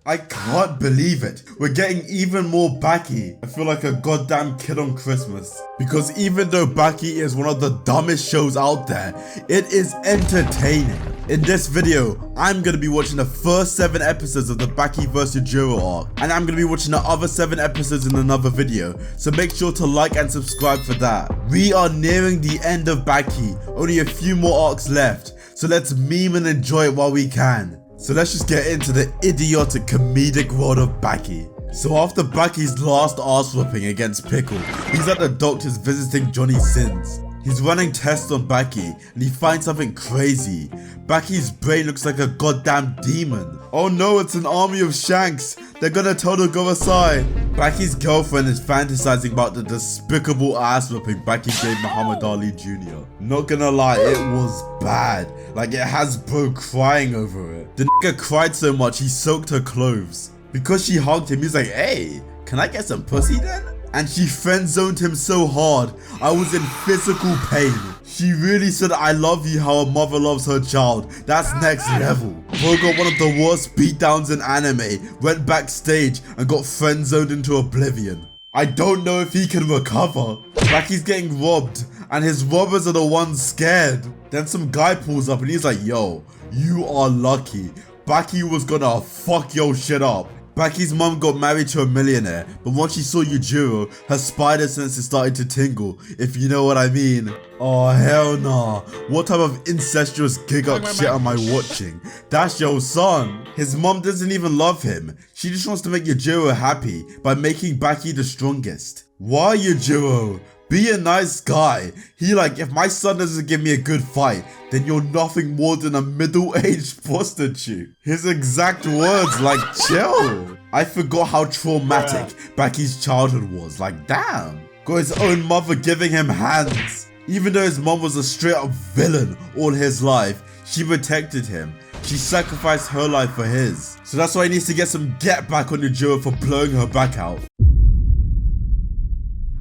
I can't believe it. We're getting even more Baki. I feel like a goddamn kid on Christmas. Because even though Baki is one of the dumbest shows out there, it is entertaining. In this video, I'm going to be watching the first 7 episodes of the Baki vs Yujiro arc. And I'm going to be watching the other 7 episodes in another video. So make sure to like and subscribe for that. We are nearing the end of Baki. Only a few more arcs left. So let's meme and enjoy it while we can. So let's just get into the idiotic comedic world of Baki. So after Baki's last ass whooping against Pickle, he's at the doctor's visiting Johnny's sins. He's running tests on Baki and he finds something crazy. Baki's brain looks like a goddamn demon. Oh no, it's an army of Shanks. They're gonna totally go aside. Baki's girlfriend is fantasizing about the despicable ass whooping Baki gave Muhammad Ali Jr. Not gonna lie, it was bad. Like, it has bro crying over it. The nigga cried so much he soaked her clothes. Because she hugged him, he's like, hey, can I get some pussy then? And she friend-zoned him so hard, I was in physical pain. She really said I love you how a mother loves her child. That's next level. Bro got one of the worst beatdowns in anime, went backstage and got friend-zoned into oblivion. I don't know if he can recover. Baki's getting robbed and his robbers are the ones scared. Then some guy pulls up and he's like, yo, you are lucky. Baki was gonna fuck your shit up. Baki's mom got married to a millionaire, but once she saw Yujiro, her spider senses started to tingle, if you know what I mean. Oh hell nah, what type of incestuous gig up shit am I watching? That's your son. His mom doesn't even love him, she just wants to make Yujiro happy by making Baki the strongest. Why Yujiro? Be a nice guy. He like, if my son doesn't give me a good fight, then you're nothing more than a middle-aged prostitute. His exact words, like, chill. I forgot how traumatic Baki's childhood was. Like, damn. Got his own mother giving him hands. Even though his mom was a straight-up villain all his life, she protected him. She sacrificed her life for his. So that's why he needs to get some get back on Yujiro for blowing her back out.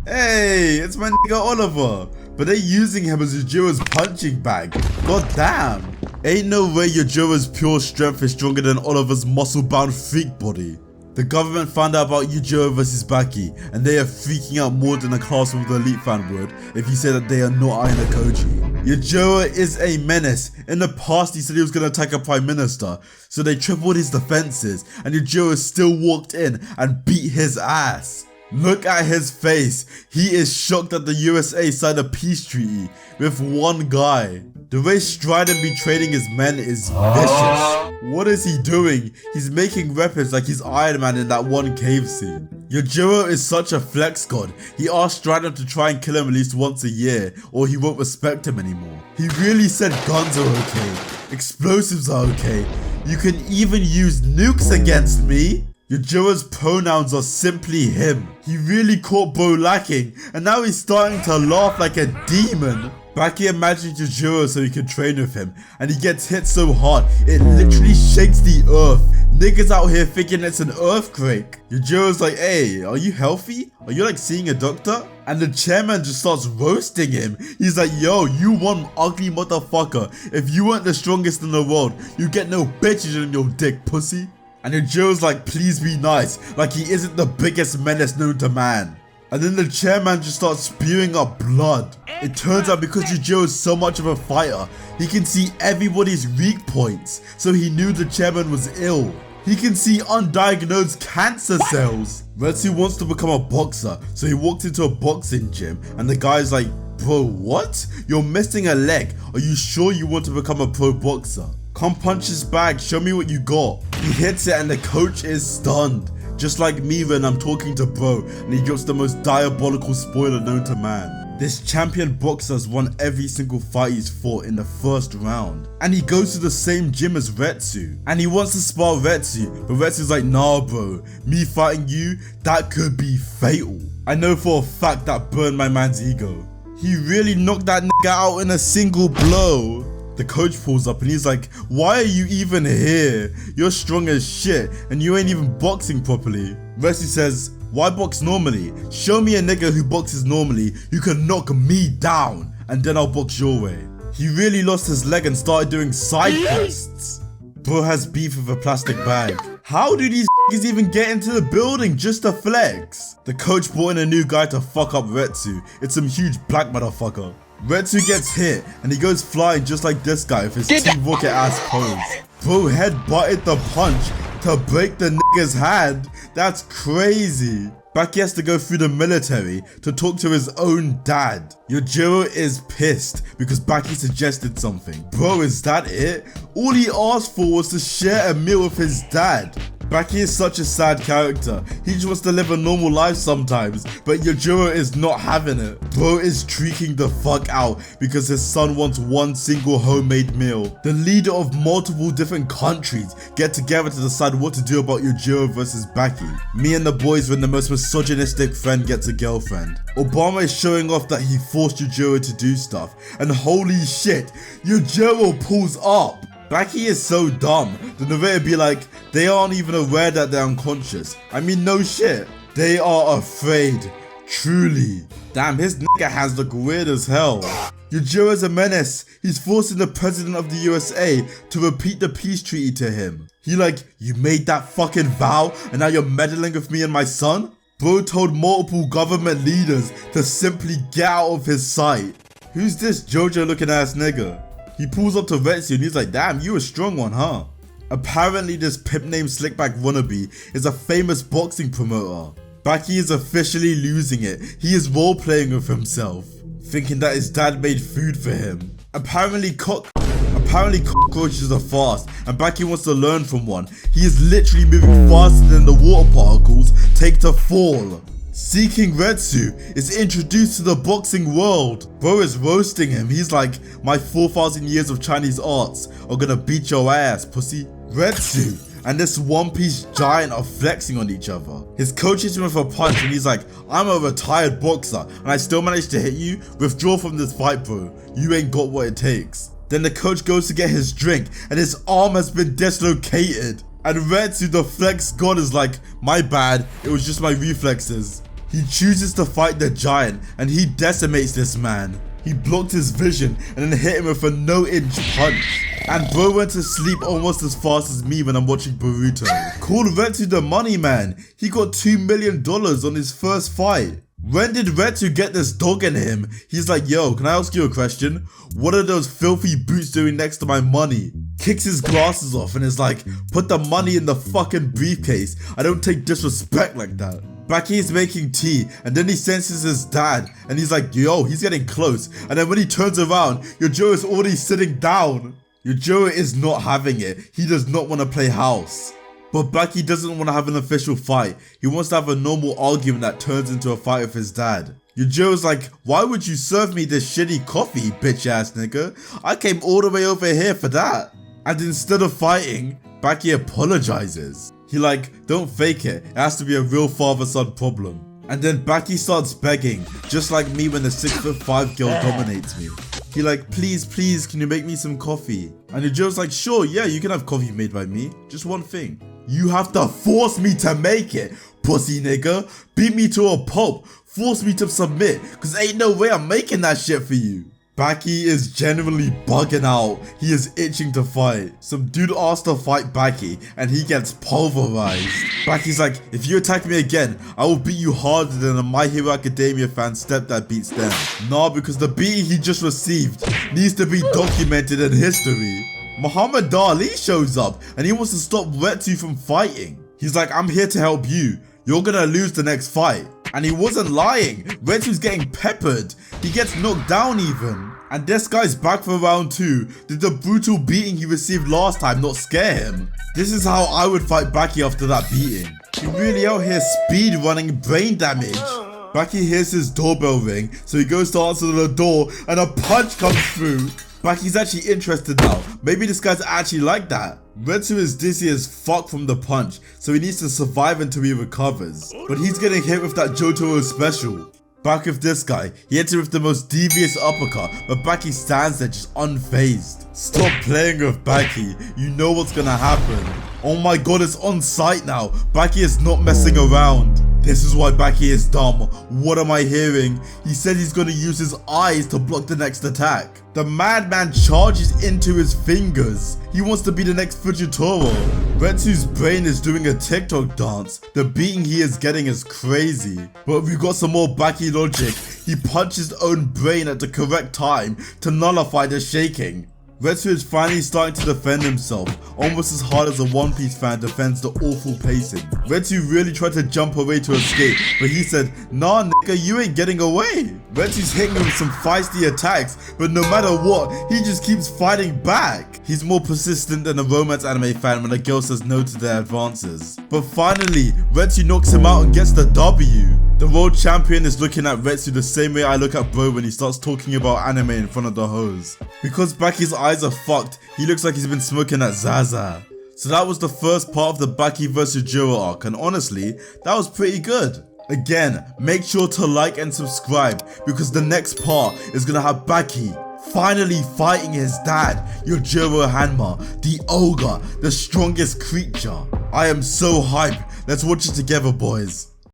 Hey, it's my nigga Oliver, but they're using him as Yujiro's punching bag. God damn. Ain't no way Yujiro's pure strength is stronger than Oliver's muscle-bound freak body. The government found out about Yujiro vs Baki, and they are freaking out more than a class of the elite fan would if he said that they are not Ainakoji. Yujiro is a menace. In the past he said he was going to attack a prime minister, so they tripled his defenses, and Yujiro still walked in and beat his ass. Look at his face. He is shocked that the USA signed a peace treaty with one guy. The way Strident be trading his men is vicious. What is he doing? He's making weapons like he's Iron Man in that one cave scene. Yujiro is such a flex god. He asked Strident to try and kill him at least once a year or he won't respect him anymore. He really said guns are okay. Explosives are okay. You can even use nukes against me. Yujiro's pronouns are simply him. He really caught bro lacking, and now he's starting to laugh like a demon. Baki imagined Yujiro so he could train with him, and he gets hit so hard, it literally shakes the earth. Niggas out here thinking it's an earthquake. Yujiro's like, hey, are you healthy? Are you like seeing a doctor? And the chairman just starts roasting him. He's like, yo, you one ugly motherfucker. If you weren't the strongest in the world, you get no bitches in your dick, pussy. And Yujiro's like, please be nice, like he isn't the biggest menace known to man. And then the chairman just starts spewing up blood. It turns out because Yujiro is so much of a fighter, he can see everybody's weak points, so he knew the chairman was ill. He can see undiagnosed cancer cells. Retsu wants to become a boxer, so he walked into a boxing gym and the guy's like, bro, what? You're missing a leg. Are you sure you want to become a pro boxer? Come punch his bag, show me what you got. He hits it and the coach is stunned. Just like me when I'm talking to bro and he drops the most diabolical spoiler known to man. This champion boxer has won every single fight he's fought in the first round. And he goes to the same gym as Retsu. And he wants to spar Retsu, but Retsu's like, nah bro, me fighting you, that could be fatal. I know for a fact that burned my man's ego. He really knocked that nigga out in a single blow. The coach pulls up and he's like, why are you even here? You're strong as shit and you ain't even boxing properly. Retsu says, why box normally? Show me a nigga who boxes normally who can knock me down and then I'll box your way. He really lost his leg and started doing side quests. Bro has beef with a plastic bag. How do these even get into the building just to flex? The coach brought in a new guy to fuck up Retsu. It's some huge black motherfucker. Retsu gets hit and he goes flying just like this guy with his Team Rocket ass pose. Bro head-butted the punch to break the nigga's hand. That's crazy. Baki has to go through the military to talk to his own dad. Yujiro is pissed because Baki suggested something. Bro, is that it? All he asked for was to share a meal with his dad. Baki is such a sad character. He just wants to live a normal life sometimes, but Yujiro is not having it. Bro is tweaking the fuck out because his son wants one single homemade meal. The leader of multiple different countries get together to decide what to do about Yujiro versus Baki. Me and the boys when the most misogynistic friend gets a girlfriend. Obama is showing off that he forced Yujiro to do stuff, and holy shit, Yujiro pulls up. Baki is so dumb. The narrator be like, they aren't even aware that they're unconscious. I mean, no shit. They are afraid. Truly. Damn, his nigga hands look weird as hell. Yujiro is a menace. He's forcing the president of the USA to repeat the peace treaty to him. He like, you made that fucking vow and now you're meddling with me and my son? Bro told multiple government leaders to simply get out of his sight. Who's this JoJo looking ass nigga? He pulls up to Retsu and he's like, damn, you a strong one, huh? Apparently this pimp named Slickback Wannabe is a famous boxing promoter. Baki is officially losing it. He is role-playing with himself, thinking that his dad made food for him. Apparently cockroaches are fast and Baki wants to learn from one. He is literally moving faster than the water particles take to fall. Seeking Retsu is introduced to the boxing world. Bro is roasting him. He's like, my 4,000 years of Chinese arts are gonna beat your ass, pussy. Retsu and this One Piece giant are flexing on each other. His coach hits him with a punch and he's like, I'm a retired boxer and I still managed to hit you? Withdraw from this fight, bro. You ain't got what it takes. Then the coach goes to get his drink and his arm has been dislocated. And Retsu, the flex god, is like, my bad, it was just my reflexes. He chooses to fight the giant and he decimates this man. He blocked his vision and then hit him with a no-inch punch. And bro went to sleep almost as fast as me when I'm watching Boruto. Call Retsu the money man. He got $2 million on his first fight. When did Retsu get this dog in him? He's like, yo, can I ask you a question? What are those filthy boots doing next to my money? Kicks his glasses off and is like, put the money in the fucking briefcase. I don't take disrespect like that. Baki is making tea and then he senses his dad and he's like, yo, he's getting close. And then when he turns around, Yujiro is already sitting down. Yujiro is not having it. He does not want to play house. But Baki doesn't want to have an official fight. He wants to have a normal argument that turns into a fight with his dad. Yujiro's like, why would you serve me this shitty coffee, bitch ass nigga? I came all the way over here for that. And instead of fighting, Baki apologizes. He like, don't fake it. It has to be a real father-son problem. And then Baki starts begging, just like me when the 6'5" girl dominates me. He like, please, can you make me some coffee? And Yujiro's like, sure, yeah, you can have coffee made by me. Just one thing. You have to force me to make it, pussy nigga. Beat me to a pulp. Force me to submit, cause ain't no way I'm making that shit for you. Baki is genuinely bugging out. He is itching to fight. Some dude asked to fight Baki and he gets pulverized. Baki's like, if you attack me again, I will beat you harder than a My Hero Academia fan stepdad beats them. Nah, because the beating he just received needs to be documented in history. Muhammad Ali shows up and he wants to stop Retsu from fighting. He's like, I'm here to help you. You're gonna lose the next fight. And he wasn't lying. Retsu's getting peppered. He gets knocked down even. And this guy's back for round 2. Did the brutal beating he received last time not scare him? This is how I would fight Baki after that beating. He really out here speed running brain damage. Baki hears his doorbell ring, so he goes to answer the door and a punch comes through. Baki's actually interested now. Maybe this guy's actually like that. Retsu is dizzy as fuck from the punch, so he needs to survive until he recovers. But he's getting hit with that Jotaro special. Back with this guy, he hits him with the most devious uppercut, but Baki stands there just unfazed. Stop playing with Baki, you know what's gonna happen. Oh my god, it's on site now. Baki is not messing around. This is why Baki is dumb. What am I hearing? He said he's gonna use his eyes to block the next attack. The madman charges into his fingers. He wants to be the next Fujitoro. Retsu's brain is doing a TikTok dance. The beating he is getting is crazy. But we got some more Baki logic. He punched his own brain at the correct time to nullify the shaking. Retsu is finally starting to defend himself, almost as hard as a One Piece fan defends the awful pacing. Retsu really tried to jump away to escape, but he said, "Nah nigga, you ain't getting away." Retsu's hitting him with some feisty attacks, but no matter what, he just keeps fighting back. He's more persistent than a romance anime fan when a girl says no to their advances. But finally, Retsu knocks him out and gets the W. The world champion is looking at Retsu the same way I look at bro when he starts talking about anime in front of the hoes. Because Baki's eyes are fucked, he looks like he's been smoking that Zaza. So that was the first part of the Baki vs Yujiro arc, and honestly, that was pretty good. Again, make sure to like and subscribe because the next part is gonna have Baki finally fighting his dad, Yujiro Hanma, the ogre, the strongest creature. I am so hyped. Let's watch it together, boys.